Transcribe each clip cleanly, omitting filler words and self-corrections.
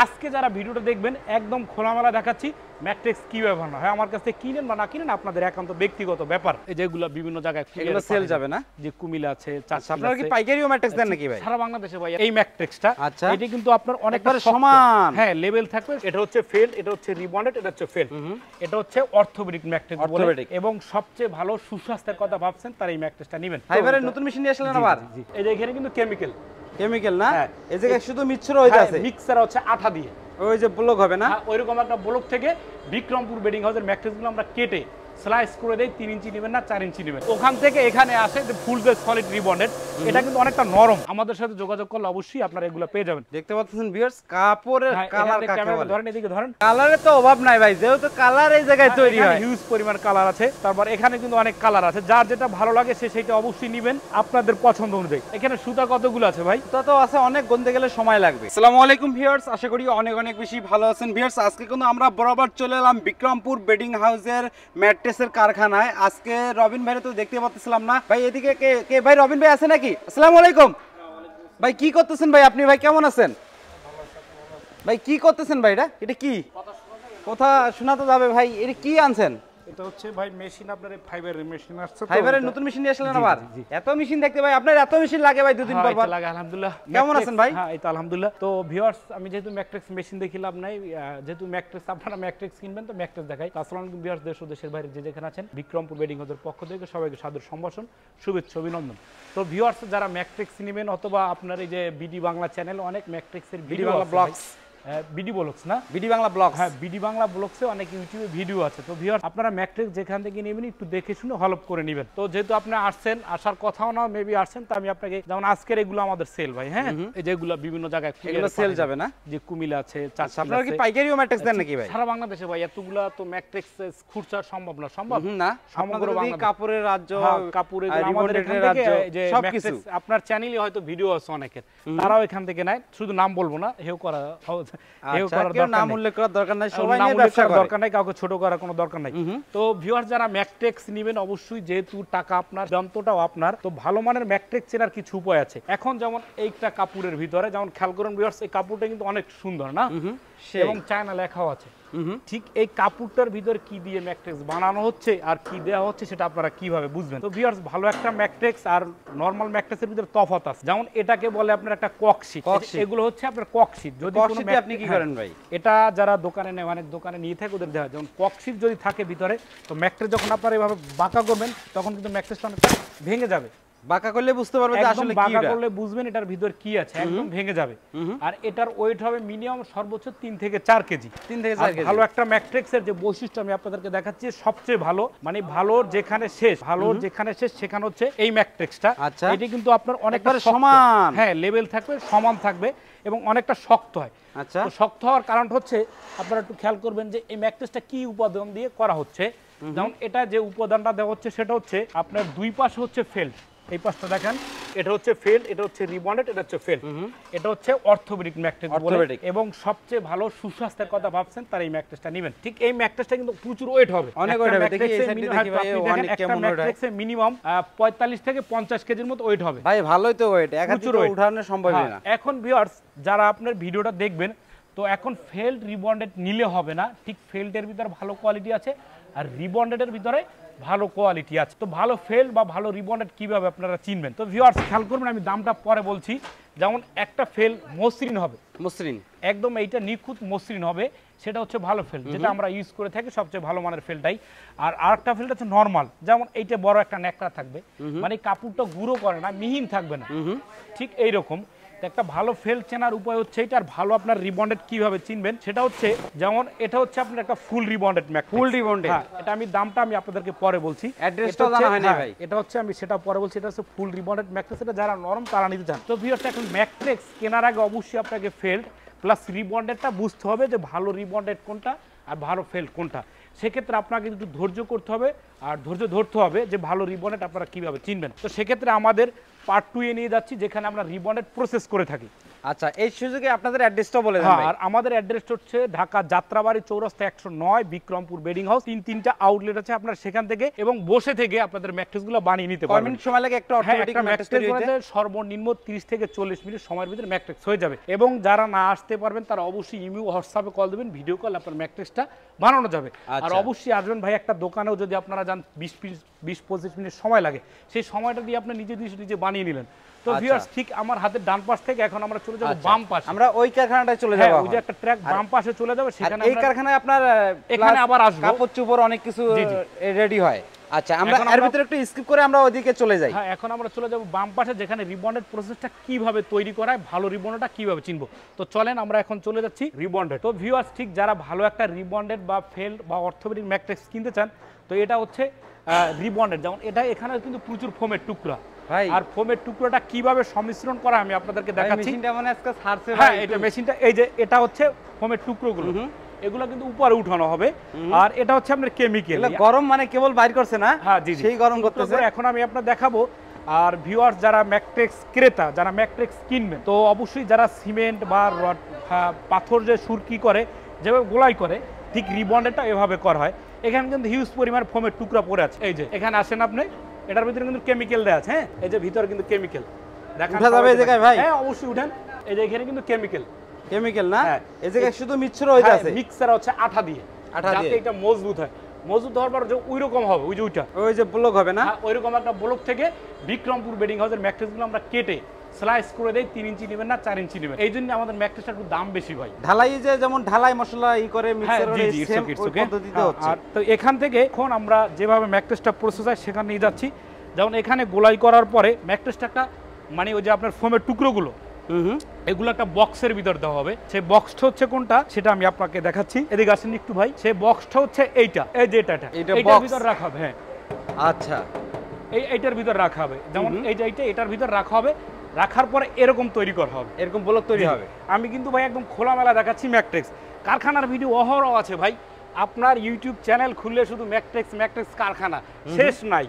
আজকে যারা ভিডিওটা দেখবেন একদম খোলামেলা দেখাচ্ছি ম্যাট্রেক্স কি ব্যবহার না হয় আমার কাছ থেকে কিনেন বা না কিনেন আপনাদের একান্ত ব্যক্তিগত ব্যাপার। এই যেগুলো বিভিন্ন জায়গায় এগুলো সেল যাবে না, যে কুমিল্লা আছে, আপনারা কি পাইকারিও ম্যাট্রেক্স দেন নাকি ভাই? সারা বাংলাদেশে ভাই এই ম্যাট্রেক্সটা, আচ্ছা, এটা কিন্তু আপনার অনেকটা সমান, হ্যাঁ লেভেল থাকবে। এটা হচ্ছে ফেল্ড, এটা হচ্ছে রিবন্ডেড, এটা হচ্ছে ফেল্ড, এটা হচ্ছে অর্থোপেডিক ম্যাট্রেক্স বলে, এবং সবচেয়ে ভালো সুস্বাস্থ্যের কথা ভাবছেন তারা এই ম্যাট্রেক্সটা নেবেন। ফাইবারের নতুন মেশিন নিয়ে আসলেন আবার? এই যে এখানে কিন্তু কেমিক্যাল না, এই জায়গায় শুধু মিক্সচার হয়ে যাচ্ছে, মিক্সচার হচ্ছে আঠা দিয়ে, ওই যে ব্লক হবে না, ওইরকম একটা ব্লক থেকে বিক্রমপুর বেডিং হাউসের ম্যাট্রেসগুলো আমরা কেটে স্লাইস করে দেই। 3 ইঞ্চি নেবেন না 4 ইঞ্চি নেবেন, ওখান থেকে এখানে আসে যে ফুল বেস সলিড রিবন্ডেড। এটা কিন্তু অনেকটা নরম, আমাদের সাথে যোগাযোগ করলে অবশ্যই আপনারা এগুলো পেয়ে যাবেন। দেখতে পাচ্ছেন ভিউয়ার্স, কাপড়ের কালার কাকে বলে? ধরেন এদিকে ধরেন, কালারে তো অভাব নাই ভাই, যেহেতু কালার এই জায়গায় তৈরি হয়, হিউজ পরিমাণ কালার আছে। তারপর এখানে কিন্তু অনেক কালার আছে, যার যেটা ভালো লাগে সে সেটা অবশ্যই নেবেন আপনাদের পছন্দ অনুযায়ী। এখানে সুতা কতগুলো আছে ভাই? সুতা তো আছে অনেক, গুনতে গেলে সময় লাগবে। আসসালামু আলাইকুম ভিউয়ার্স, আশা করি অনেক অনেক বেশি ভালো আছেন ভিউয়ার্স। আজকে কিন্তু আমরা বরাবর চলে এলাম বিক্রমপুর বেডিং হাউসের ম্যাট্রেসের কারখানায়। আজকে রবিন ভাই তো দেখতে পাচ্ছিলাম না ভাই, এদিকে কে ভাই? রবিন ভাই আছে নাকি? আসসালামু আলাইকুম ভাই, কি করতেছেন ভাই আপনি? ভাই কেমন আছেন ভাই? কি করতেছেন ভাই? এটা কি কথা শোনা তো যাবে ভাই, এটা কি আনছেন? এটা হচ্ছে ভাই মেশিন, আপনার ফাইবারের মেশিন আসছে, ফাইবারের নতুন মেশিন নিয়ে আসলেন আবার? এত মেশিন দেখতে ভাই, আপনার এত মেশিন লাগে ভাই দুদিন পর পর? লাগে আলহামদুলিল্লাহ। কেমন আছেন ভাই? হ্যাঁ এই তো আলহামদুলিল্লাহ। তো ভিউয়ার্স, আমি যেহেতু ম্যাট্রেক্স মেশিন দেখি লাভ নাই, যেহেতু ম্যাট্রেক্স আপনারা ম্যাট্রেক্স কিনবেন তো ম্যাট্রেক্স দেখাই। আসসালামু আলাইকুম ভিউয়ার্স, দেশ ও দেশের বাইরে যে যেখানে আছেন, বিক্রমপুর বেডিং হাউসের পক্ষ থেকে সবাইকে সাদর সম্ভাষণ, শুভেচ্ছা, অভিনন্দন। তো ভিউয়ার্স, যারা ম্যাট্রেক্স নেবেন অথবা আপনার এই যে বিডি বাংলা চ্যানেল অনেক ম্যাট্রেক্সের BD Bangla vlogs, BD vlogs না, বিডি বাংলা ব্লগস, হ্যাঁ বিডি বাংলা ব্লগসে অনেক ইউটিউবে ভিডিও আছে। তো ভিউয়ার্স, আপনারা ম্যাট্রেক্স যেখান থেকে নেবেন একটু দেখে শুনে হলপ করে নেবেন। তো যেহেতু আপনি আসছেন, আসার কথাও না মেবি আসছেন, তো আমি আপনাকে, যেমন আজকের এগুলো আমাদের সেল ভাই, হ্যাঁ এই যেগুলো বিভিন্ন জায়গায় এগুলো সেল যাবে না, যে কুমিল্লা আছে, আপনারা কি পাইকারিও ম্যাট্রেক্স দেন নাকি ভাই? সারা বাংলাদেশে ভাই এতগুলা তো ম্যাট্রেক্স খুচরা সম্ভব না, সম্ভব না, সমগ্র বাংলাদেশ কাপড়ের রাজ্য, কাপড়ের আমাদের এখান থেকে যে ম্যাট্রেক্স, আপনার চ্যানেলে হয়তো ভিডিও আছে অনেকের, তারাও এখান থেকে নেয়। শুধু নাম বলবো না, হেও করা নাম উল্লেখ করার দরকার নাই, সবাই নিয়ে ব্যবসা করে, দরকার নাই, কাউকে ছোট করার কোনো দরকার নাই। তো ভিউয়ার্স, যারা ম্যাট্রেক্স নেবেন অবশ্যই, যেহেতু টাকা আপনার, যন্ত্রটাও আপনার, তো ভালো মানের ম্যাট্রেক্স চেনার কিছু উপায় আছে। এখন যেমন এইটা কাপড়ের ভিতরে, যেমন খেয়াল করুন ভিউয়ার্স, এই কাপড়টা কিন্তু অনেক সুন্দর না, এবং চায়না লেখাও আছে। ঠিক এই কাপড়টার ভিতর কি দিয়ে ম্যাট্রেক্স বানানো হচ্ছে আর কি দেওয়া হচ্ছে সেটা আপনারা কিভাবে বুঝবেন? তো ভিউয়ার্স, ভালো একটা ম্যাট্রেক্স আর নরমাল ম্যাট্রেসের ভিতরে তফাৎ আছে। যেমন এটাকে বলে আপনার একটা ককশিট, এগুলো হচ্ছে আপনার ককশিট। যদি আপনি কি করেন ভাই? এটা যারা দোকানে নেয়, অনেক দোকানে নিয়ে থাকে, ওদের দেওয়া, যেমন ককশিট যদি থাকে ভিতরে, তো ম্যাট্রেস যখন আপনারা এভাবে বাঁকা করবেন তখন কিন্তু ম্যাট্রেসটা অনেকটা ভেঙে যাবে। বাঁকা করলে বুঝতে পারবে যে আসলে কি, বাঁকা করলে বুঝবেন এটার ভিতর কি আছে, একদম ভেঙে যাবে। আর এটার ওয়েট হবে মিনিমাম সর্বোচ্চ 3 থেকে 4 কেজি। 3 থেকে 4 কেজি। ভালো একটা ম্যাট্রেক্সের যে বৈশিষ্ট্য আমি আপনাদেরকে দেখাচ্ছি, সবচেয়ে ভালো, মানে ভালোর যেখানে শেষ, ভালোর যেখানে শেষ সেখানে হচ্ছে এই ম্যাট্রেক্সটা। এটা কিন্তু আপনার অনেকটা সমান, হ্যাঁ লেভেল থাকবে, সমান থাকবে, এবং অনেকটা শক্ত হয়। আচ্ছা, তো শক্ত হওয়ার কারণ হচ্ছে, আপনারা একটু খেয়াল করবেন যে এই ম্যাট্রেসটা কি উপাদান দিয়ে করা হচ্ছে। যেমন এটা যে উপাদানটা দেওয়া হচ্ছে সেটা হচ্ছে আপনার দুই পাশে হচ্ছে ফেল্ড, এই পাশটা দেখেন, এটা হচ্ছে ফেল্ড, এটা হচ্ছে রিবন্ডেড, এটা হচ্ছে ফেল্ড, এটা হচ্ছে অর্থোপেডিক ম্যাট্রেস বলে, এবং সবচেয়ে ভালো সুস্বাস্থ্যের কথা ভাবছেন তারা এই ম্যাট্রেসটা নেবেন। ঠিক এই ম্যাট্রেসটা কিন্তু প্রচুর ওয়েট হবে, অনেক ওয়েট হবে। দেখি এই সাইডে দেখি ভাই, অনেক কেমন ওয়েট হয়? মিনিমাম 45 থেকে 50 কেজির মতো ওয়েট হবে ভাই, ভালোই তো ওয়েট, একাধিক উঠানো সম্ভব না। এখন ভিউয়ার্স, যারা আপনার ভিডিওটা দেখবেন, তো এখন ফেল্ড রিবন্ডেড নিলে হবে না, ঠিক ফেল্ডের ভিতরে ভালো কোয়ালিটি আছে আর রিবন্ডেডের ভিতরে ভালো কোয়ালিটি আছে। তো ভালো ফেল্ড বা ভালো রিবন্ডেড কিভাবে আপনারা চিনবেন? তো ভিউয়ার্স খেয়াল করবেন, আমি দামটা পরে বলছি। যেমন একটা ফেল্ড মসৃণ হবে, মসৃণ একদম এইটা নিখুঁত মসৃণ হবে, সেটা হচ্ছে ভালো ফেল্ড, যেটা আমরা ইউজ করে থাকি, সবচেয়ে ভালো মানের ফেল্ডটাই। আর আরেকটা ফেল্ড হচ্ছে নরমাল, যেমন এইটা বড় একটা ন্যাকড়া থাকবে, মানে কাপড়টা গুঁড়ো করে না, মিহিন থাকবে না, ঠিক এইরকম। একটা ভালো ফেল্ড চেনার উপায় হচ্ছে এটা। আর ভালো আপনার রিবন্ডেড কিভাবে চিনবেন সেটা হচ্ছে, যেমন এটা হচ্ছে আপনার একটা ফুল রিবন্ডেড ম্যাট্রেস, ফুল রিবন্ডেড। হ্যাঁ, এটা আমি দামটা আমি আপনাদেরকে পরে বলছি, অ্যাড্রেসটা জানা হয় না ভাই। এটা হচ্ছে আমি সেটা পরে বলছি, এটা হচ্ছে ফুল রিবন্ডেড ম্যাট্রেস, এটা যারা নরম তারা নিতে চান। তো ভিউয়ার্স, এখন ম্যাট্রেস কেনার আগে অবশ্যই আপনাকে ফেল্ড প্লাস রিবন্ডেডটা বুঝতে হবে যে ভালো রিবন্ডেড কোনটা আর ভালো ফেল্ড কোনটা। সেক্ষেত্রে আপনাকে একটু ধৈর্য করতে হবে আর ধৈর্য ধরতে হবে যে ভালো রিবন্ডেড আপনারা কিভাবে চিনবেন। তো সেক্ষেত্রে আমাদের পার্ট 2 এ নিয়ে যাচ্ছি, যেখানে আমরা রিবন্ডেড প্রসেস করে থাকি। আচ্ছা, এই সুযোগে আপনাদের অ্যাড্রেসটা বলে দেন ভাই। আর আমাদের অ্যাড্রেস হচ্ছে ঢাকা যাত্রাবাড়ি চৌরাস্তা 109 বিক্রমপুর বেডিং হাউস। তিনটা আউটলেট আছে আপনার সেখান থেকে এবং বসে থেকে আপনাদের ম্যাট্রেসগুলো বানিয়ে নিতে পারবেন। কয় মিনিট সময় লাগে একটা অটোমেটিক ম্যাট্রেস তৈরি হতে? সর্বনিম্ন 30 থেকে 40 মিনিট সময়ের ভিতরে ম্যাট্রেস হয়ে যাবে। এবং যারা না আসতে পারবেন তারা অবশ্যই ইমেল হোয়াটসঅ্যাপে কল দেবেন, ভিডিও কল আপনার ম্যাট্রেসটা বানানো যাবে। আর অবশ্যই আসবেন ভাই, একটা দোকানেও যদি আপনারা যান 20-25 মিনিট সময় লাগে, সেই সময়টা দিয়ে আপনি নিজে বানিয়ে নিলেন। তো ভিউয়ার্স ঠিক আমার হাতের ডান পাশ থেকে এখন আমরা চলে যাব বাম পাশে। আমরা ওই কারখানাটায় চলে যাব। ওই যে একটা ট্র্যাক বাম পাশে চলে যাবে, সেখানে এই কারখানায় আপনার এখানে আবার আসবো, কাপড় চোপড় অনেক কিছু রেডি হয়। আচ্ছা, আমরা এর ভিতরে একটু স্কিপ করে আমরা ওইদিকে চলে যাই। হ্যাঁ, এখন আমরা চলে যাব বাম পাশে, যেখানে রিবন্ডেড প্রসেসটা কিভাবে তৈরি করা হয়, ভালো রিবন্ডটা কিভাবে চিনবো। তো চলেন আমরা এখন চলে যাচ্ছি রিবন্ডেড। তো ভিউয়ার্স ঠিক যারা ভালো একটা রিবন্ডেড বা ফেল্ড বা অর্থোপেডিক ম্যাট্রেস কিনতে চান, তো এটা হচ্ছে রিবন্ডেড। যেমন এটা এখানে কিন্তু প্রচুর ফোমের টুকরা, আর ফোমের টুকরোটা কিভাবে সংমিশ্রণ করা আমি আপনাদেরকে দেখাচ্ছি। মেশিনটা মানে আজকে ছাড়ছে ভাই। হ্যাঁ, এটা মেশিনটা, এই যে এটা হচ্ছে ফোমের টুকরোগুলো, এগুলো কিন্তু উপরে উঠানো হবে। আর এটা হচ্ছে আপনার কেমিক্যাল, গরম মানে কেবল বাইর করছে না? হ্যাঁ জি, সেই গরম করতেছে। এখন আমি আপনাদের দেখাবো। আর ভিউয়ার্স যারা ম্যাট্রেস ক্রেতা, যারা ম্যাট্রেস কিনবেন, তো অবশ্যই যারা সিমেন্ট বা পাথর যে সুরকি করে, যেভাবে গোলাই করে, ঠিক রিবন্ডেডটা এভাবে করা হয়। এখানে কিন্তু হিউজ পরিমাণ ফোমের টুকরা পড়ে আছে। এই যে এখানে আসেন আপনি, এটার ভিতরে কিন্তু কেমিক্যাল দেওয়া আছে। হ্যাঁ, এই যে ভিতরে কিন্তু কেমিক্যাল দেখা যাবে এই জায়গায় ভাই। হ্যাঁ অবশ্যই উঠেন। এই যে এখানে কিন্তু কেমিক্যাল না, এই জায়গায় শুধু মিক্সচার হয়ে যাচ্ছে। মিক্সার হচ্ছে আঠা দিয়ে, যাতে এটা মজবুত হয়। মজবুত হওয়ার পর যে ওই রকম হবে, ওই যে ব্লক হবে না, ওই রকম একটা ব্লক থেকে বিক্রমপুর বেডিং হাউসের ম্যাট্রেসগুলো আমরা কেটে স্লাইস করে দেই। 3 ইঞ্চি নেবেন না 4 ইঞ্চি নেবেন, এই জন্য আমাদের ম্যাট্রেসটার একটু দাম বেশি ভাই। ঢালাই যে যেমন ঢালাই মশলা ই করে মিক্সার করে সেম পদ্ধতিতে হচ্ছে। আর তো এখান থেকে এখন আমরা যেভাবে ম্যাট্রেসটা প্রসেস হয় সেখানে নিয়ে যাচ্ছি। যেমন এখানে গোলাই করার পরে ম্যাট্রেসটা একটা মানে ওই যে আপনার ফোমের টুকরোগুলো, এগুলো একটা বক্সের ভিতর দেওয়া হবে। সেই বক্সটা হচ্ছে কোনটা সেটা আমি আপনাকে দেখাচ্ছি। এদিকে আসেন একটু ভাই। সেই বক্সটা হচ্ছে এইটা, এই যে এটার ভিতর রাখা হবে। হ্যাঁ, আচ্ছা, এইটার ভিতর রাখা হবে। যেমন এই যে এটার ভিতর রাখা হবে, রাখার পরে এরকম তৈরি করা হবে, এরকম ব্লক তৈরি হবে। আমি কিন্তু ভাই একদম খোলামেলা দেখাচ্ছি ম্যাট্রেস। কারখানার ভিডিও অহরহ আছে ভাই, আপনার ইউটিউব চ্যানেল খুললে শুধু ম্যাট্রেস কারখানা, শেষ নাই।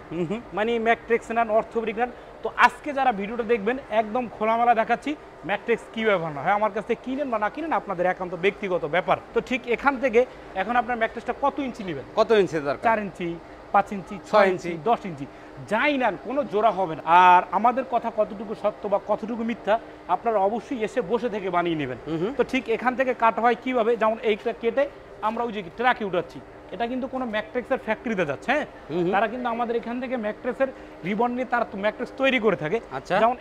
মানে ম্যাট্রেস নেন, অর্থোপেডিক নেন। তো আজকে যারা ভিডিওটা দেখবেন একদম খোলামেলা দেখাচ্ছি ম্যাট্রেস কি ব্যবহার না হয়। আমার কাছে কিনেন বা না কিনেন আপনাদের একান্ত ব্যক্তিগত ব্যাপার। তো ঠিক এখান থেকে এখন আপনার ম্যাট্রেসটা কত ইঞ্চি নেবেন? কত ইঞ্চি দরকার? 4 ইঞ্চি, 5 ইঞ্চি, 6 ইঞ্চি, 10 ইঞ্চি, যাই নেন, কোনো জোড়া হবে না। আর আমাদের কথা কতটুকু সত্য বা কতটুকু মিথ্যা আপনারা অবশ্যই এসে বসে থেকে বানিয়ে নেবেন। তো ঠিক এখান থেকে কাটা হয় কিভাবে, যেমন এইটা কেটে আমরা ওই যে ট্রাকে উঠাচ্ছি। এটা কিন্তু কোনো ম্যাট্রেসের ফ্যাক্টরিতে যাচ্ছে। হ্যাঁ, তারা কিন্তু আমাদের এখান থেকে ম্যাট্রেসের রিবন নিয়ে তারা ম্যাট্রেস তৈরি করে থাকে। যেমন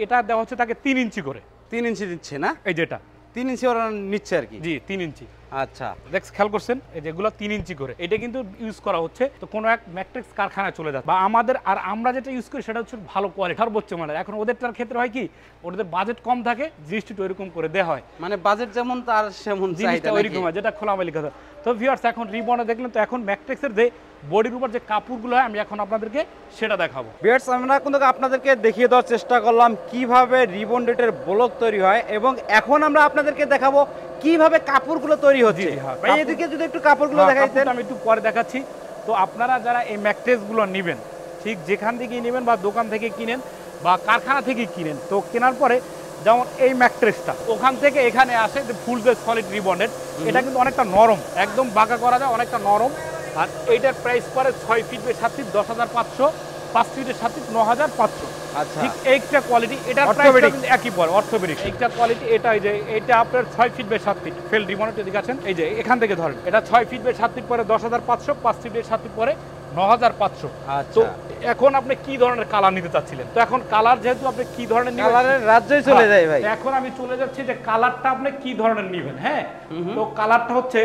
এটা দেওয়া হচ্ছে তাকে 3 ইঞ্চি করে। 3 ইঞ্চি দিচ্ছে না? এই যেটা 3 ইঞ্চি ওরা নিচ্ছে আর কি। জি, 3 ইঞ্চি। আচ্ছা, খেয়াল করছেন, এই যেগুলো 3 ইঞ্চি করে, এটা কিন্তু ইউজ করা হচ্ছে। তো কোনো এক ম্যাট্রেস কারখানায় চলে যাচ্ছে বা আমাদের, আর আমরা যেটা ইউজ করি সেটা হচ্ছে ভালো কোয়ালিটি, সর্বোচ্চ মানের। এখন ওদেরটার ক্ষেত্রে হয় কি, ওদের বাজেট কম থাকে, জিনিসটা ওইরকম করে দেওয়া হয়। মানে বাজেট যেমন তার সেমন জিনিসটা ওইরকম হয়, যেটা খোলামেলি কথা। তো ভিউয়ার্স এখন রিবনে দেখলেন, তো এখন ম্যাট্রেসের যে বডির উপর যে কাপড়গুলো হয় আমি এখন আপনাদেরকে সেটা দেখাবো। ভিউয়ার্স আমরা কিন্তু আপনাদেরকে দেখিয়ে দেওয়ার চেষ্টা করলাম কিভাবে রিবন্ডেডের ব্লক তৈরি হয়, এবং এখন আমরা আপনাদেরকে দেখাবো কিভাবে কাপড়গুলো তৈরি হচ্ছে। ভাই এদিকে যদি একটু কাপড়গুলো দেখাইতেন। আমি একটু পরে দেখাচ্ছি। তো আপনারা যারা এই ম্যাট্রেসগুলো নেবেন, ঠিক যেখান থেকে নেবেন বা দোকান থেকে কিনেন বা কারখানা থেকে কিনেন, তো কেনার পরে যেমন এই ম্যাট্রেসটা ওখান থেকে এখানে আসে ফুল যে সলিড রিবন্ডেড, এটা কিন্তু অনেকটা নরম, একদম বাঁকা করা যায়, অনেকটা নরম। আর এইটার প্রাইস পরে 6 ফিট বাই 7 ফিট 10,500, 5 ফিটের 7 ফিট 9,500। আচ্ছা, ঠিক এইটা কোয়ালিটি, এটার প্রাইসটা কিন্তু একই পড়ে, অর্থোপেডিক। এইটা কোয়ালিটি, এটা এই যে এটা আপনার 6 ফিট বাই 7 ফিট ফেল রিবন্ডেড। এদিকে আছেন, এই যে এখান থেকে ধরেন, এটা 6 ফিট বাই 7 ফিট পরে 10,500, 5 ফিট বাই 7 ফিট পরে 9,500। তো এখন আপনি কি ধরনের কালার নিতে চাচ্ছিলেন? তো এখন কালার যেহেতু আপনি কি ধরনের নেবেন, কালারের রাজ্যই চলে যায় ভাই। এখন আমি চলে যাচ্ছি যে কালারটা আপনি কি ধরনের নেবেন। হ্যাঁ, তো কালারটা হচ্ছে,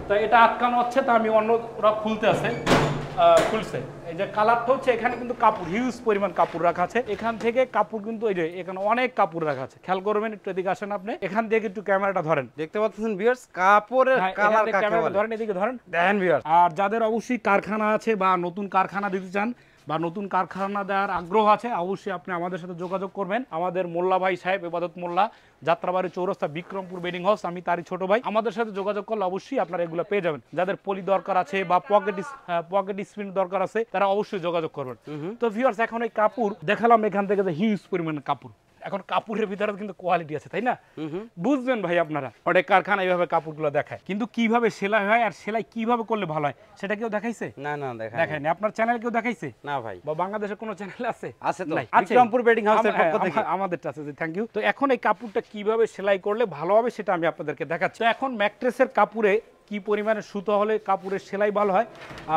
তো এটা আটকানো হচ্ছে, তো আমি অন্যরা খুলছে। এই যে কালারটা হচ্ছে, এখানে কিন্তু কাপড়, হিউজ পরিমাণ কাপড় রাখা আছে। এখান থেকে কাপড় কিন্তু এই যে এখানে অনেক কাপড় রাখা আছে, খেয়াল করবেন। একটু এদিকে আসেন আপনি, এখান থেকে একটু ক্যামেরাটা ধরেন, দেখতে পাচ্ছেন ভিউয়ার্স কাপড়ের কালার কাকে বলে। ধরেন, এদিকে ধরেন, দেখেন ভিউয়ার্স। আর যাদের অবশ্যই কারখানা আছে বা নতুন কারখানা দিতে চান বা নতুন কারখানা দেওয়ার আগ্রহ আছে, অবশ্যই আপনি আমাদের সাথে যোগাযোগ করবেন। আমাদের মোল্লা ভাই সাহেব, ইবাদত মোল্লা, যাত্রাবাড়ি চৌরাস্তা, বিক্রমপুর বেডিং হাউস, আমি তারই ছোট ভাই। আমাদের সাথে যোগাযোগ করলে অবশ্যই আপনারা এগুলো পেয়ে যাবেন। যাদের পলি দরকার আছে বা পকেট স্প্রিং দরকার আছে, তারা অবশ্যই যোগাযোগ করবেন। তো ভিউয়ার্স এখন এই কাপড় দেখালাম, এখান থেকে যে হিউজ পরিমাণের কাপড়, এখন কাপড়ের ভিতরে কিন্তু কোয়ালিটি আছে, তাই না? বুঝবেন ভাই আপনারা, অনেক কারখানা এইভাবে কাপড়গুলো দেখায়, কিন্তু কিভাবে সেলাই হয় আর সেলাই কিভাবে করলে ভালো হয় সেটা কেউ দেখাইছে? না না দেখায়নি। আপনার চ্যানেল কেউ দেখাইছে? না ভাই। বা বাংলাদেশের কোনো চ্যানেল আছে? আছে তো, নাই। বিক্রমপুর বেডিং হাউসের পক্ষ থেকে আমাদেরটা আছে। Thank you. তো এখন এই কাপড়টা কিভাবে সেলাই করলে ভালো হবে সেটা আমি আপনাদেরকে দেখাচ্ছি। তো এখন ম্যাট্রেসের কাপড়ে কি পরিমাণে সুতো হলে কাপড়ের সেলাই ভালো হয়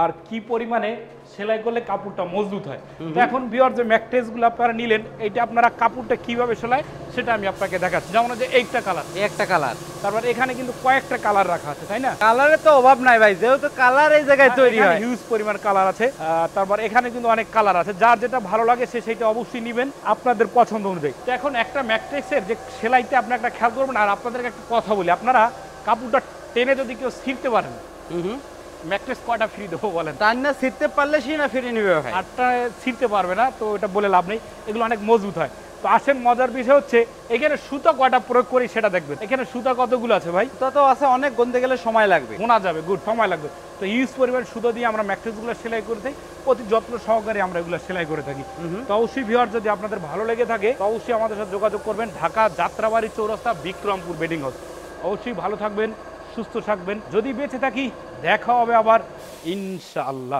আর কি পরিমাণে সেলাই করলে কাপড়টা মজবুত হয়। তো এখন ভিউয়ার যে ম্যাট্রেসগুলো আপনারা নিলেন, এইটা আপনারা কাপড়টা কিভাবে সেলাই সেটা আমি আপনাকে দেখাচ্ছি। যেমন যে এইটা কালার, একটা কালার, তারপর এখানে কিন্তু কয়েকটা কালার রাখা আছে, তাই না? কালারে তো অভাব নাই ভাই, যেহেতু কালার এই জায়গায় তৈরি হয়, হিউজ পরিমাণ কালার আছে। তারপর এখানে কিন্তু অনেক কালার আছে, যার যেটা ভালো লাগে সে সেটা অবশ্যই নেবেন আপনাদের পছন্দ অনুযায়ী। তো এখন একটা ম্যাট্রেসের যে সেলাইতে আপনি একটা খেয়াল করবেন। আর আপনাদেরকে একটা কথা বলি, আপনারা কাপড়টা টেনে যদি কেউ ছিঁড়তে পারেন, ম্যাট্রেস কয়টা ফ্রি দেবো বলেন? টান্না ছিঁড়তে পারলে সে না ফিরে নিবে ভাই, আটটা ছিঁড়তে পারবে না, তো এটা বলে লাভ নেই, এগুলো অনেক মজবুত হয়। তো আসেন মজার বিষয় হচ্ছে এখানে সুতা কয়টা প্রয়োগ করি সেটা দেখবেন। এখানে সুতা কতগুলো আছে ভাই? সুতা তো আছে অনেক, গুনতে গেলে সময় লাগবে, গোনা যাবে, গুড, সময় লাগবে। তো ইউজ পরিমাণ সুতো দিয়ে আমরা ম্যাট্রেসগুলো সেলাই করে থাকি, অতি যত্ন সহকারে আমরা এগুলো সেলাই করে থাকি। তো অবশ্যই ভিউয়ার যদি আপনাদের ভালো লেগে থাকে তো অবশ্যই আমাদের সাথে যোগাযোগ করবেন। ঢাকা যাত্রাবাড়ি চৌরাস্তা, বিক্রমপুর বেডিং হাউস। অবশ্যই ভালো থাকবেন, সুস্থ থাকবেন। যদি বেঁচে থাকি দেখা হবে আবার ইনশাআল্লাহ।